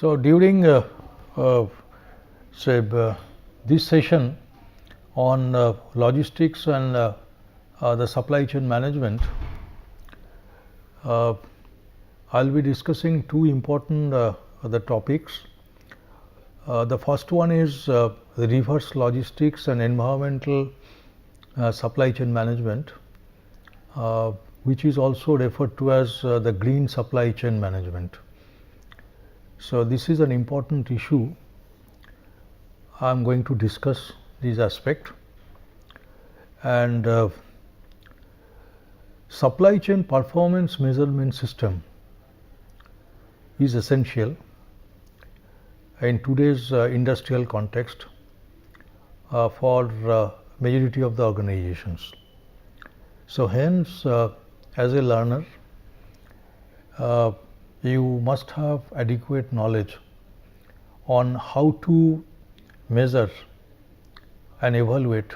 So, during this session on logistics and the supply chain management, I will be discussing two important the topics. The first one is the reverse logistics and environmental supply chain management, which is also referred to as the green supply chain management. So, this is an important issue. I am going to discuss this aspect, and supply chain performance measurement system is essential in today's industrial context for majority of the organizations. So, hence as a learner you must have adequate knowledge on how to measure and evaluate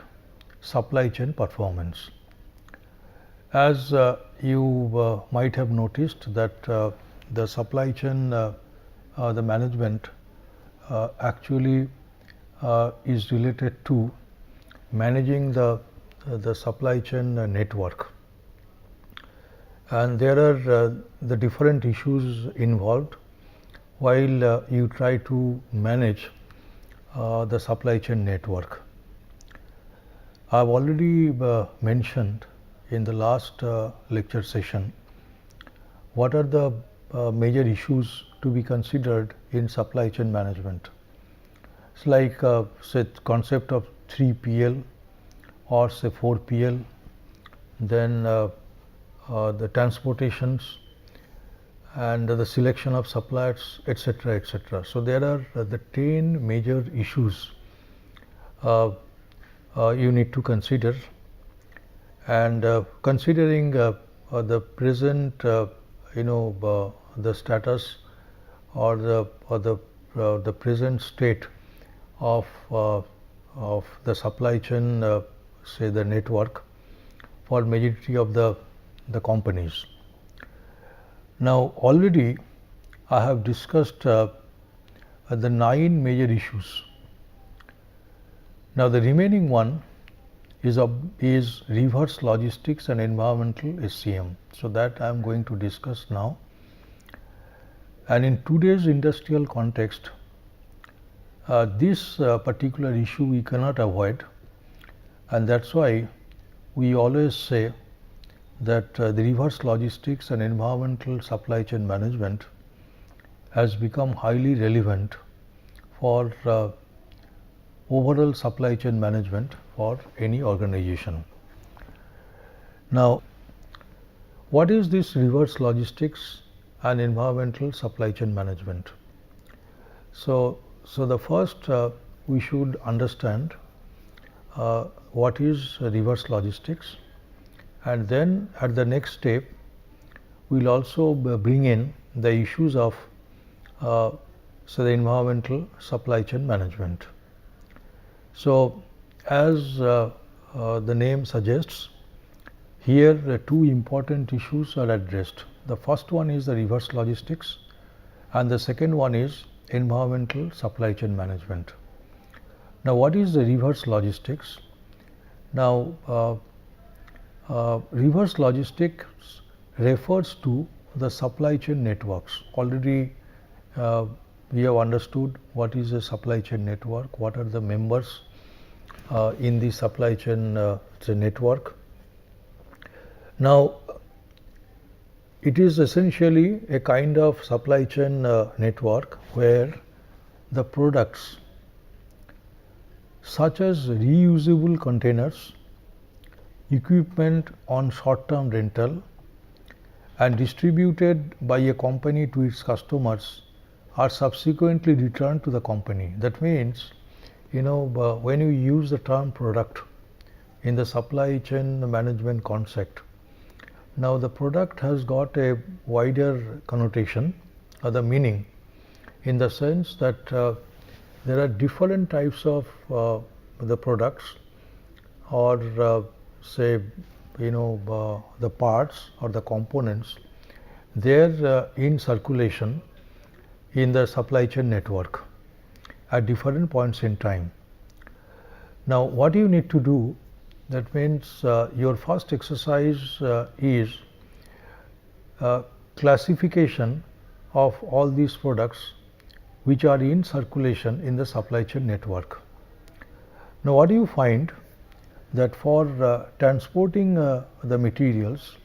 supply chain performance. As you might have noticed that the supply chain the management actually is related to managing the supply chain network, and there are the different issues involved while you try to manage the supply chain network. I have already mentioned in the last lecture session what are the major issues to be considered in supply chain management. It's like say concept of 3PL or say 4PL, then the transportations and the selection of suppliers, etc., etc. So, there are the 10 major issues you need to consider, and considering the present the status or the present state of the supply chain say the network for majority of the companies. Now, already I have discussed the 9 major issues. Now, the remaining one is reverse logistics and environmental SCM. So, that I am going to discuss now. And in today's industrial context, this particular issue we cannot avoid, and that is why we always say that the reverse logistics and environmental supply chain management has become highly relevant for overall supply chain management for any organization. Now, what is this reverse logistics and environmental supply chain management? So the first we should understand what is reverse logistics, and then at the next step we will also bring in the issues of the environmental supply chain management. So, as the name suggests, here two important issues are addressed. The first one is the reverse logistics, and the second one is environmental supply chain management. Now, what is the reverse logistics? Now, reverse logistics refers to the supply chain networks. Already we have understood what is a supply chain network, what are the members in the supply chain network. Now, it is essentially a kind of supply chain network where the products such as reusable containers, equipment on short-term rental and distributed by a company to its customers are subsequently returned to the company. That means, when you use the term product in the supply chain management concept, now the product has got a wider connotation or the meaning, in the sense that there are different types of the products or say the parts or the components, they are in circulation in the supply chain network at different points in time. Now, what you need to do, that means your first exercise is classification of all these products which are in circulation in the supply chain network. Now, what do you find that for transporting the materials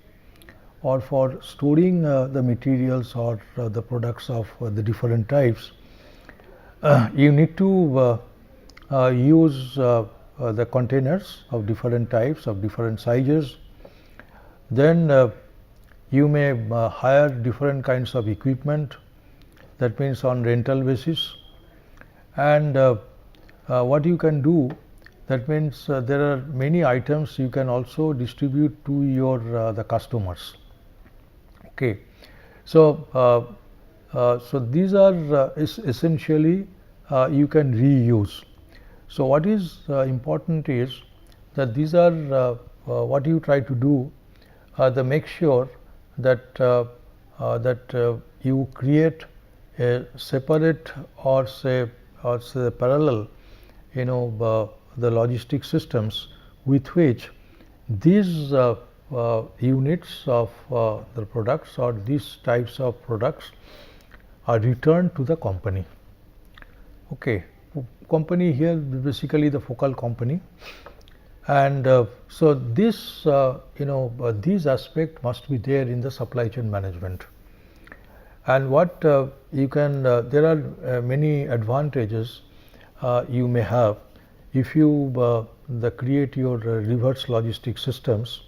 or for storing the materials or the products of the different types, you need to use the containers of different types, of different sizes. Then you may hire different kinds of equipment, that means on rental basis. And what you can do, that means there are many items you can also distribute to your the customers. Okay, so so these are essentially you can reuse. So what is important is that these are what you try to do, to make sure that you create a separate or say parallel, the logistic systems with which these units of the products or these types of products are returned to the company. Okay, company here basically the focal company, and so this these aspects must be there in the supply chain management. And what you can there are many advantages you may have if you create your reverse logistic systems.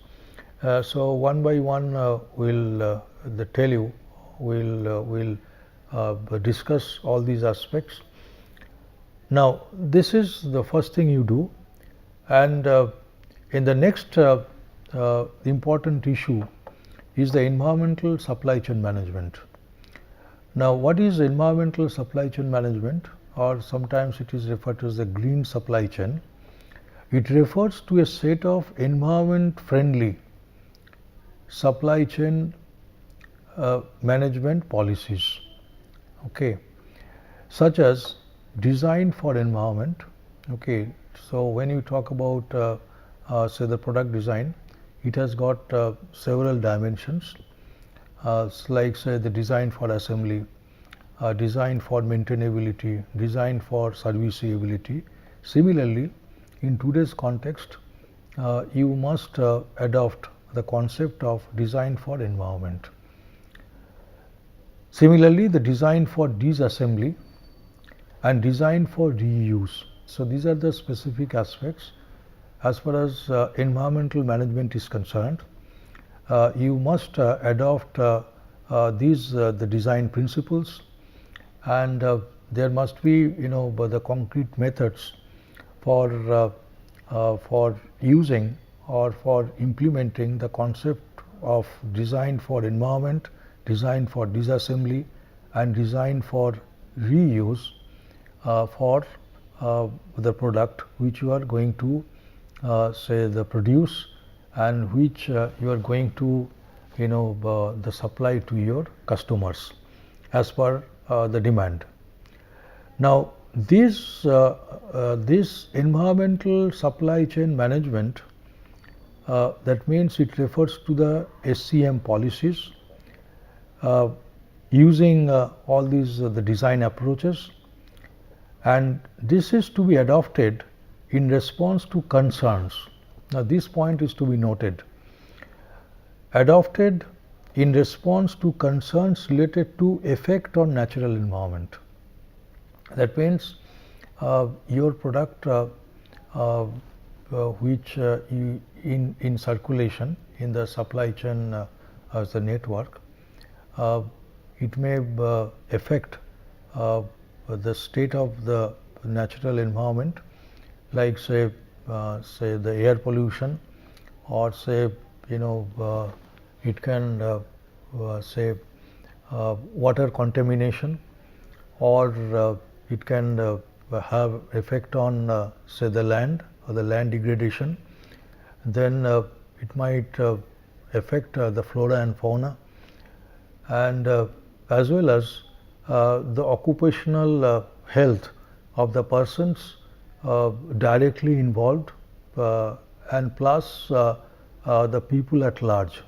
So one by one we'll tell you, we'll discuss all these aspects. Now, this is the first thing you do, and in the next important issue is the environmental supply chain management. Now, what is environmental supply chain management, or sometimes it is referred to as the green supply chain? It refers to a set of environment friendly supply chain management policies, okay, such as design for environment. Okay, so when you talk about say the product design, it has got several dimensions, like say the design for assembly, design for maintainability, design for serviceability. Similarly, in today's context, you must adopt the concept of design for environment. Similarly, the design for disassembly and design for reuse. So these are the specific aspects as far as environmental management is concerned. You must adopt these the design principles, and there must be the concrete methods for using or for implementing the concept of design for environment, design for disassembly, and design for reuse for the product which you are going to say the produce, and which you are going to the supply to your customers as per the demand. Now, this environmental supply chain management, that means it refers to the SCM policies, using all these the design approaches, and this is to be adopted in response to concerns. Now, this point is to be noted: adopted in response to concerns related to effect on natural environment. That means your product which in circulation in the supply chain as a network, it may affect the state of the natural environment, like say the air pollution, or say it can say water contamination, or it can have effect on say the land or the land degradation. Then it might affect the flora and fauna, and as well as the occupational health of the persons directly involved and plus the people at large.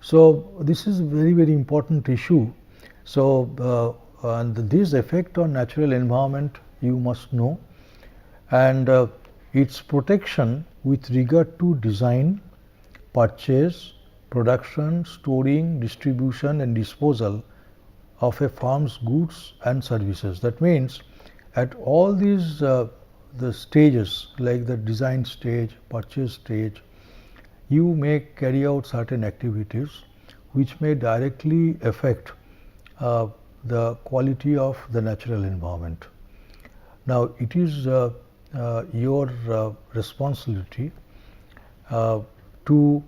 So this is a very important issue. So and this effect on natural environment you must know, and its protection with regard to design, purchase, production, storing, distribution and disposal of a firm's goods and services. That means at all these the stages, like the design stage, purchase stage, you may carry out certain activities which may directly affect the quality of the natural environment. Now it is your responsibility to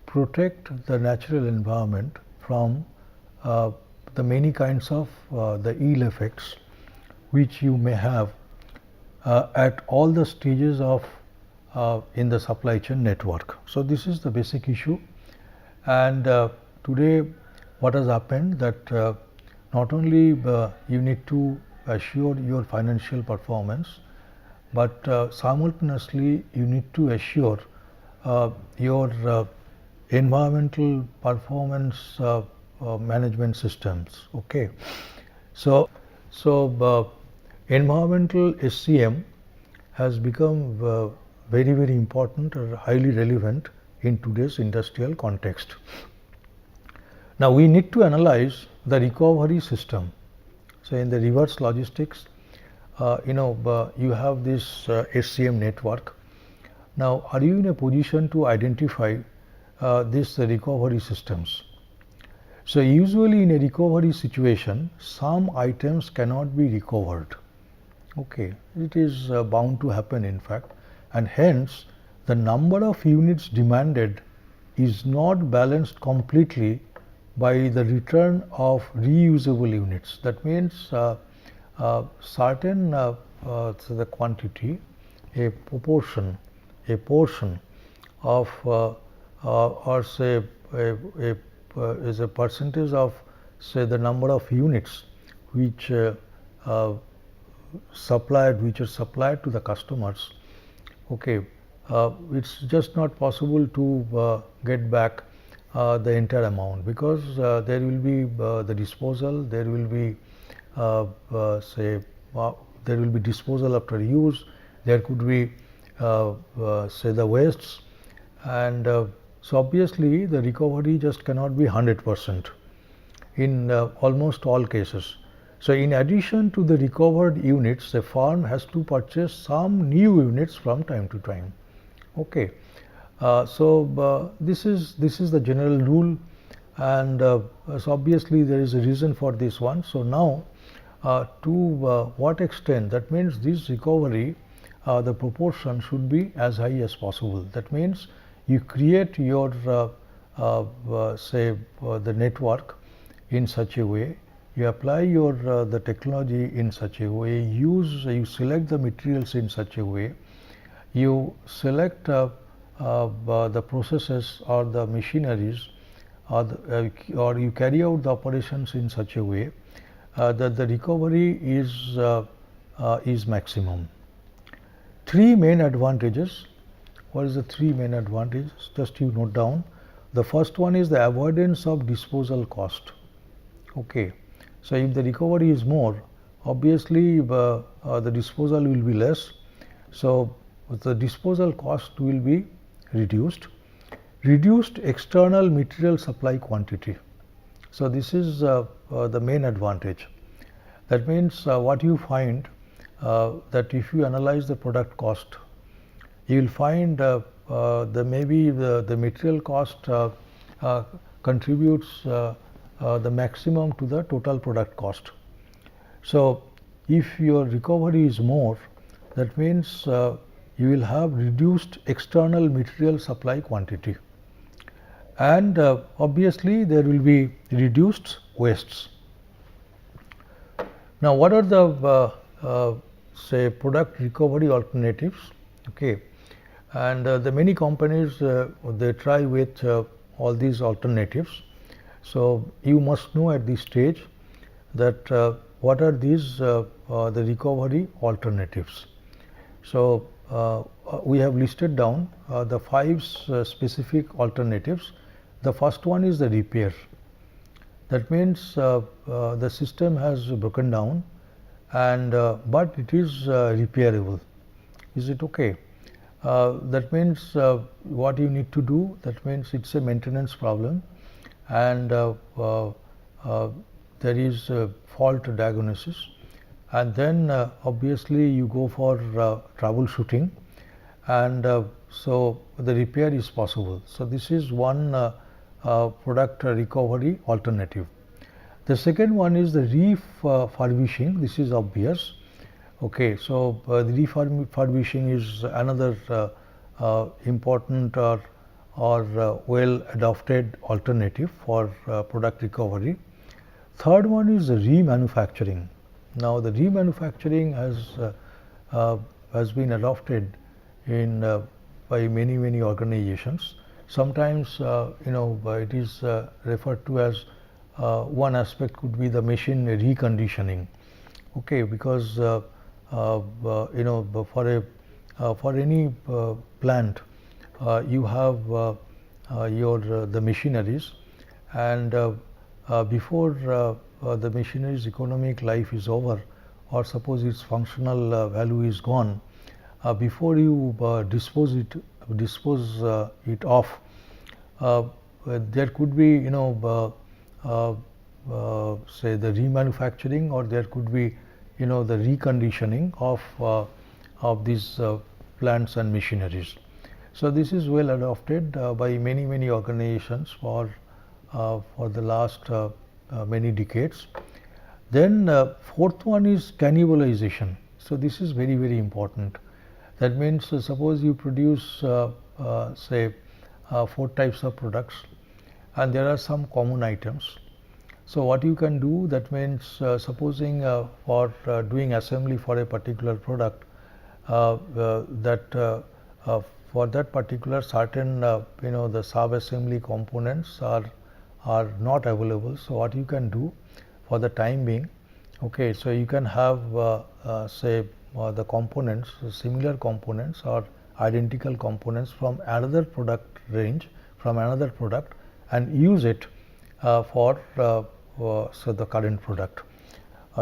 protect the natural environment from the many kinds of the ill effects which you may have at all the stages of in the supply chain network. So this is the basic issue, and today what has happened that not only you need to assure your financial performance, but simultaneously you need to assure your environmental performance management systems. Okay, so environmental SCM has become very important or highly relevant in today's industrial context. Now we need to analyze the recovery system. So in the reverse logistics, you have this SCM network. Now are you in a position to identify these recovery systems? So usually in a recovery situation, some items cannot be recovered. Okay, it is bound to happen in fact, and hence the number of units demanded is not balanced completely by the return of reusable units. That means certain the quantity, a portion of or say is a percentage of say the number of units which are supplied to the customers. Okay, it's just not possible to get back the entire amount, because there will be the disposal, there will be there will be disposal after use, there could be say the wastes, and so obviously the recovery just cannot be 100% in almost all cases. So in addition to the recovered units, the firm has to purchase some new units from time to time. Okay, this is the general rule, and so obviously there is a reason for this one. So now to what extent, that means this recovery the proportion should be as high as possible. That means you create your the network in such a way, you apply your the technology in such a way, you select the materials in such a way, you select the processes or the machineries, or you carry out the operations in such a way that the recovery is maximum. Three main advantages. What is the three main advantages? Just you note down. The first one is the avoidance of disposal cost. Okay, so if the recovery is more, obviously the disposal will be less, so the disposal cost will be reduced. Reduced external material supply quantity. So this is the main advantage. That means what you find that if you analyze the product cost, you will find maybe the material cost contributes the maximum to the total product cost. So if your recovery is more, that means you will have reduced external material supply quantity, and obviously there will be reduced wastes. Now what are the say product recovery alternatives? Okay, and the many companies they try with all these alternatives. So you must know at this stage that what are these the recovery alternatives. So, we have listed down the 5 specific alternatives. The first one is the repair. That means the system has broken down and but it is repairable. Is it okay? That means what you need to do, that means it's a maintenance problem, and there is fault diagnosis, and then obviously you go for troubleshooting, and so the repair is possible. So this is one product recovery alternative. The second one is the refurbishing. This is obvious. Okay, so the refurbishing is another important or well adopted alternative for product recovery. Third one is the remanufacturing. Now the remanufacturing has been adopted in by many organizations. Sometimes it is referred to as one aspect could be the machine reconditioning. Okay, because for any plant you have the machineries, and before the machinery's economic life is over, or suppose its functional value is gone, before you dispose it off, there could be say the remanufacturing, or there could be the reconditioning of these plants and machineries. So this is well adopted by many organizations for the last many decades. Then fourth one is cannibalization. So this is very important. That means suppose you produce say 4 types of products, and there are some common items. So what you can do, that means supposing for doing assembly for a particular product, that for that particular certain the sub assembly components are not available. So what you can do for the time being, okay, so you can have say the components, similar components or identical components from another product range, from another product, and use it for so the current product.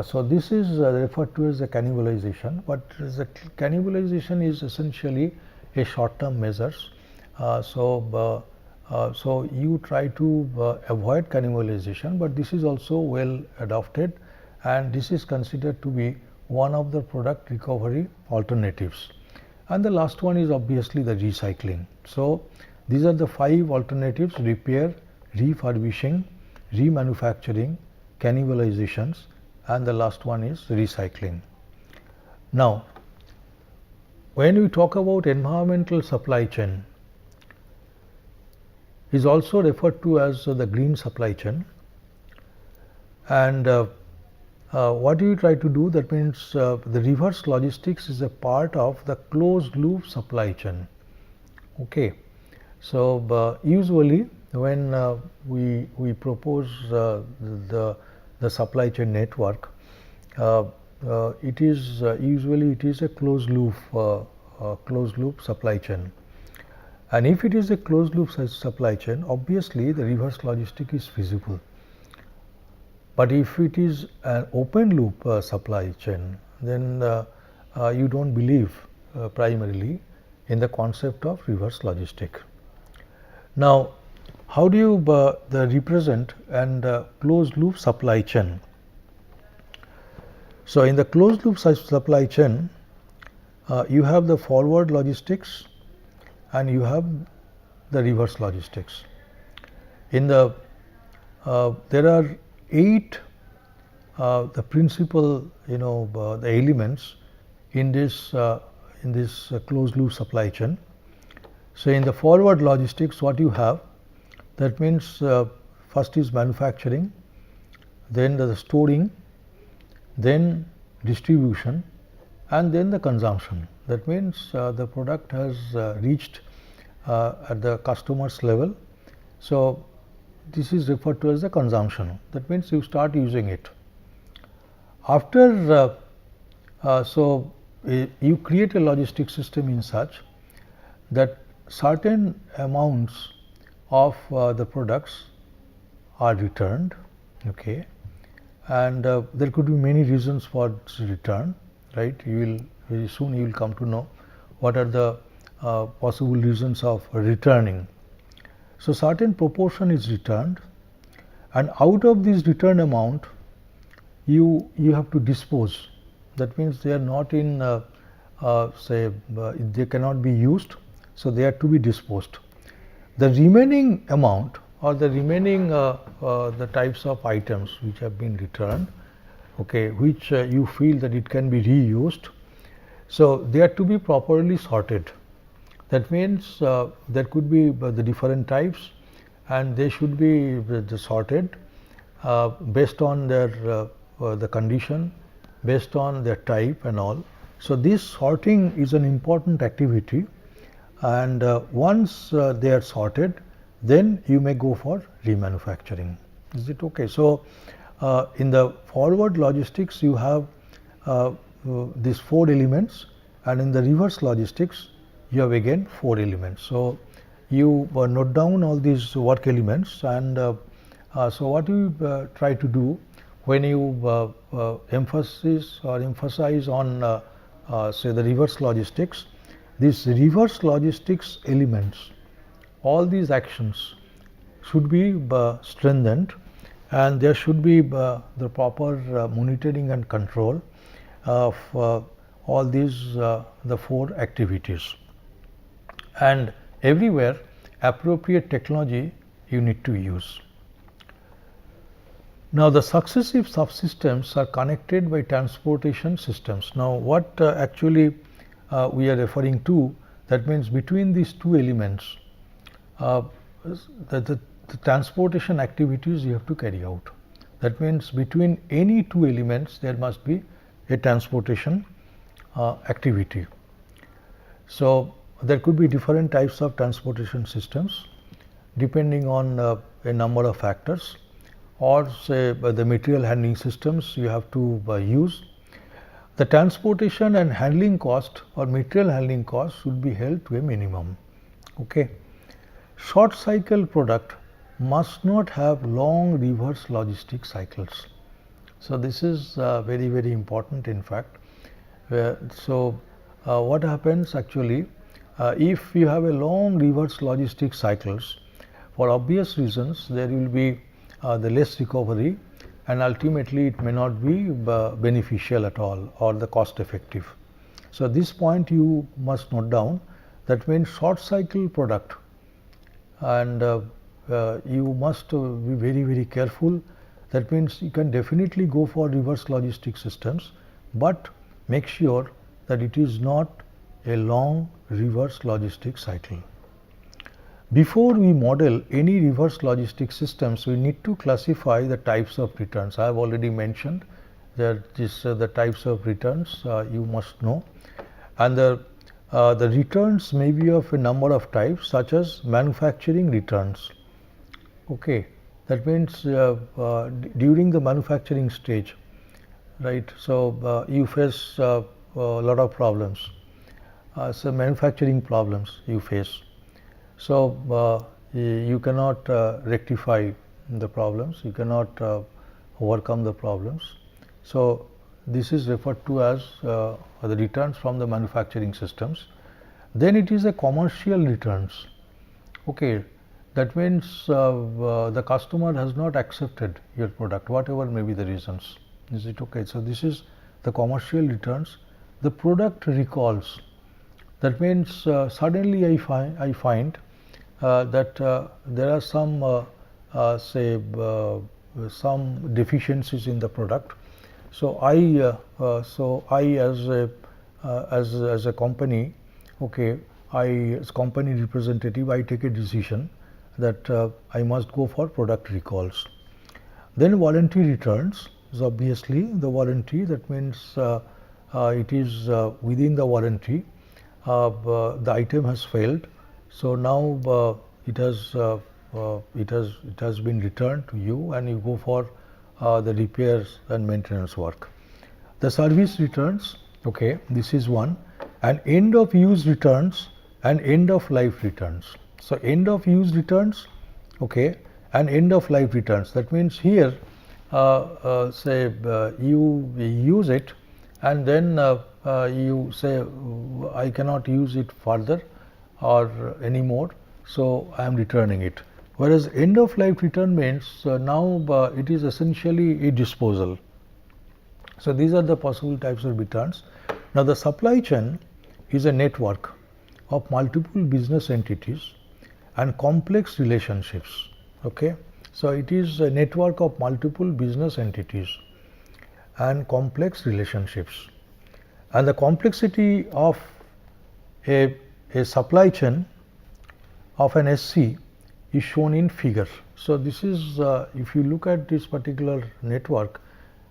So this is referred to as the cannibalization, but the cannibalization is essentially a short-term measures. So you try to avoid cannibalization, but this is also well adopted, and this is considered to be one of the product recovery alternatives. And the last one is obviously the recycling. So these are the 5 alternatives: repair, refurbishing, remanufacturing, cannibalizations, and the last one is recycling. Now, when we talk about environmental supply chain, is also referred to as the green supply chain, and what do you try to do? That means the reverse logistics is a part of the closed loop supply chain. Okay, so usually when we propose the supply chain network, it is usually it is a closed loop supply chain, and if it is a closed loop supply chain, obviously the reverse logistic is feasible. But if it is an open loop supply chain, then you don't believe primarily in the concept of reverse logistic. Now, how do you represent and closed loop supply chain? So in the closed loop supply chain, you have the forward logistics and you have the reverse logistics. In the there are 8 the principal the elements in this closed loop supply chain. So in the forward logistics, what you have, that means first is manufacturing, then the storing, then distribution, and then the consumption. That means the product has reached at the customer's level. So this is referred to as the consumption. That means you start using it. After you create a logistic system in such that certain amounts of the products are returned, okay, and there could be many reasons for its return, right. You will very soon you will come to know what are the possible reasons of returning. So, certain proportion is returned, and out of this return amount you have to dispose. That means they are not in they cannot be used, so they are to be disposed. The remaining amount or the remaining the types of items which have been returned, okay, which you feel that it can be reused, so they are to be properly sorted. That means there could be the different types, and they should be sorted based on their the condition, based on their type and all. So, this sorting is an important activity, and once they are sorted, then you may go for remanufacturing. Is it okay? So, in the forward logistics you have these 4 elements, and in the reverse logistics you have again 4 elements. So, you note down all these work elements, and so what you try to do when you emphasize on say the reverse logistics, these reverse logistics elements, all these actions should be strengthened, and there should be the proper monitoring and control of all these the 4 activities, and everywhere appropriate technology you need to use. Now, the successive subsystems are connected by transportation systems. Now, what actually we are referring to, that means between these 2 elements the transportation activities you have to carry out. That means between any 2 elements there must be a transportation activity. So, there could be different types of transportation systems depending on a number of factors, or say the material handling systems you have to use. The transportation and handling cost or material handling cost should be held to a minimum. Okay. Short cycle product must not have long reverse logistic cycles. So, this is very very important in fact. So, what happens actually if you have a long reverse logistic cycles, for obvious reasons there will be the less recovery, and ultimately it may not be beneficial at all or the cost effective. So, this point you must note down. That means short cycle product, and you must be very very careful. That means you can definitely go for reverse logistic systems, but make sure that it is not a long reverse logistic cycle. Before we model any reverse logistic systems, we need to classify the types of returns. I have already mentioned that the types of returns you must know, and the returns may be of a number of types, such as manufacturing returns. Okay, that means during the manufacturing stage, right? So, you face a lot of problems. So, manufacturing problems you face. So, you cannot rectify the problems, you cannot overcome the problems. So, this is referred to as the returns from the manufacturing systems. Then it is a commercial returns. Okay, that means the customer has not accepted your product, whatever may be the reasons. Is it okay? So, this is the commercial returns. The product recalls. That means suddenly I find that there are some say some deficiencies in the product. So, I as a company, okay, as company representative, I take a decision that I must go for product recalls. Then warranty returns is obviously the warranty. That means it is within the warranty. The item has failed, so now it has been returned to you, and you go for the repairs and maintenance work. the service returns, okay, this is one, and end of use returns and end of life returns. So, end of use returns, okay, and end of life returns. That means here say you use it and then you say I cannot use it further or anymore, so I am returning it. Whereas end of life return means now it is essentially a disposal. So, these are the possible types of returns. Now, the supply chain is a network of multiple business entities and complex relationships. Okay. So, it is a network of multiple business entities and complex relationships, and the complexity of a supply chain of an SC is shown in figure. So, this is if you look at this particular network,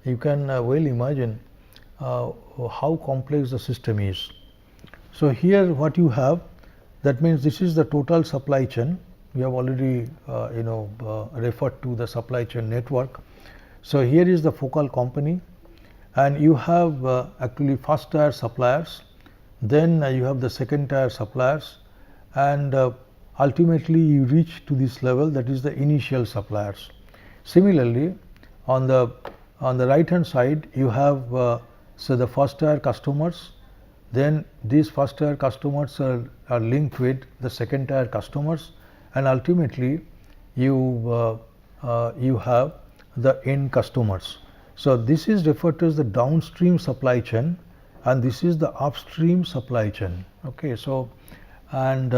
you can well imagine how complex the system is. So, here what you have, that means this is the total supply chain. We have already referred to the supply chain network. So, here is the focal company, and you have actually first tier suppliers, then you have the second tier suppliers, and ultimately you reach to this level, that is the initial suppliers. Similarly, on the right hand side you have so the first tier customers, then these first tier customers are linked with the second tier customers, and ultimately you have the end customers. So, this is referred to as the downstream supply chain, and this is the upstream supply chain. Okay. So, and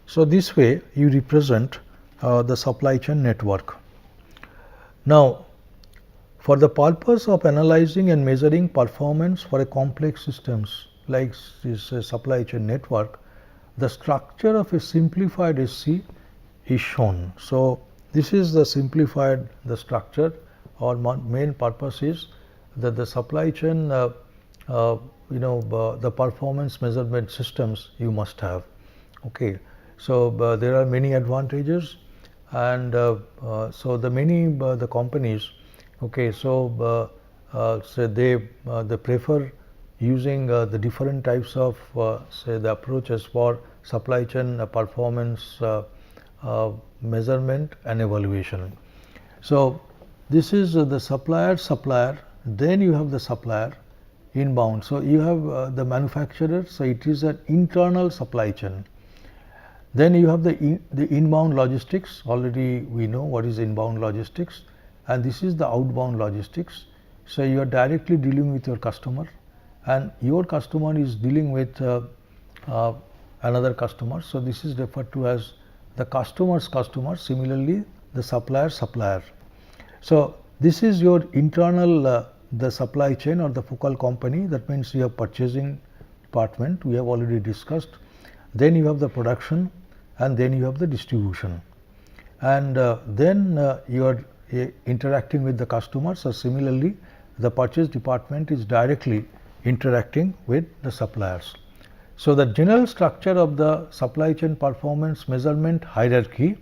so this way you represent the supply chain network. Now, for the purpose of analyzing and measuring performance for a complex systems like this supply chain network, the structure of a simplified SC is shown. So, this is the simplified the structure, or main purpose is that the supply chain the performance measurement systems you must have. Okay. So, there are many advantages, and so the many the companies, okay, so say they prefer using the different types of say the approaches for supply chain performance measurement and evaluation. So, this is the supplier, then you have the supplier inbound. So, you have the manufacturer, so it is an internal supply chain. Then you have the inbound logistics, already we know what is inbound logistics, and this is the outbound logistics. So, you are directly dealing with your customer, and your customer is dealing with another customer. So, this is referred to as the customer's customer, similarly the supplier's supplier. So, this is your internal the supply chain or the focal company, that means you have purchasing department, we have already discussed. Then you have the production, and then you have the distribution, and then you are interacting with the customers. So, similarly the purchase department is directly interacting with the suppliers. So, the general structure of the supply chain performance measurement hierarchy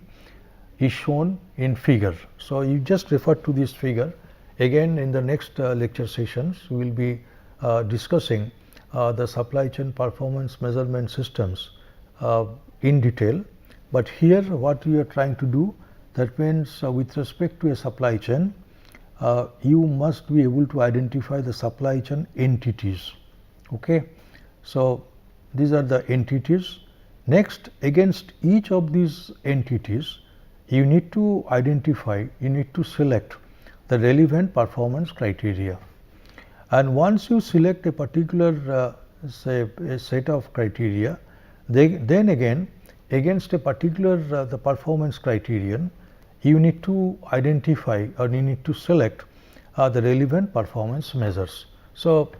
is shown in figure. So, you just refer to this figure. Again, in the next lecture sessions we will be discussing the supply chain performance measurement systems in detail, but here what we are trying to do, that means with respect to a supply chain you must be able to identify the supply chain entities. Okay. So, these are the entities. Next, against each of these entities you need to identify, you need to select the relevant performance criteria, and once you select a particular say a set of criteria, then again against a particular the performance criterion you need to identify or you need to select the relevant performance measures. So,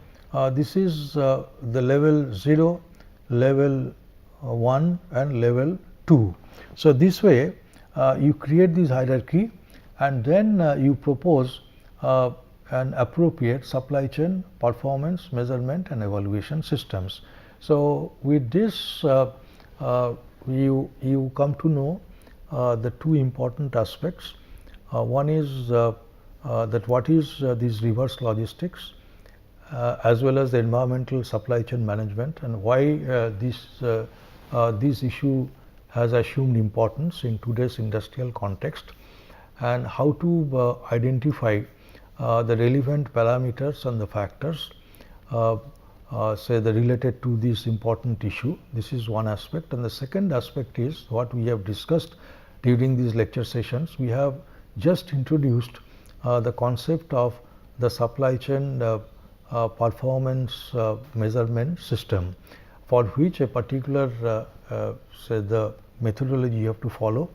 this is the level 0, level 1 and level 2. So, this way you create this hierarchy, and then you propose an appropriate supply chain performance measurement and evaluation systems. So, with this you come to know the two important aspects. One is that what is this reverse logistics, as well as the environmental supply chain management, and why this issue has assumed importance in today's industrial context, and how to identify the relevant parameters and the factors say the related to this important issue. This is one aspect, and the second aspect is what we have discussed during these lecture sessions. We have just introduced the concept of the supply chain performance measurement system, for which a particular say the methodology you have to follow,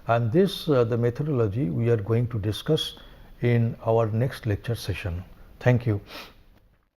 and this the methodology we are going to discuss in our next lecture session. Thank you.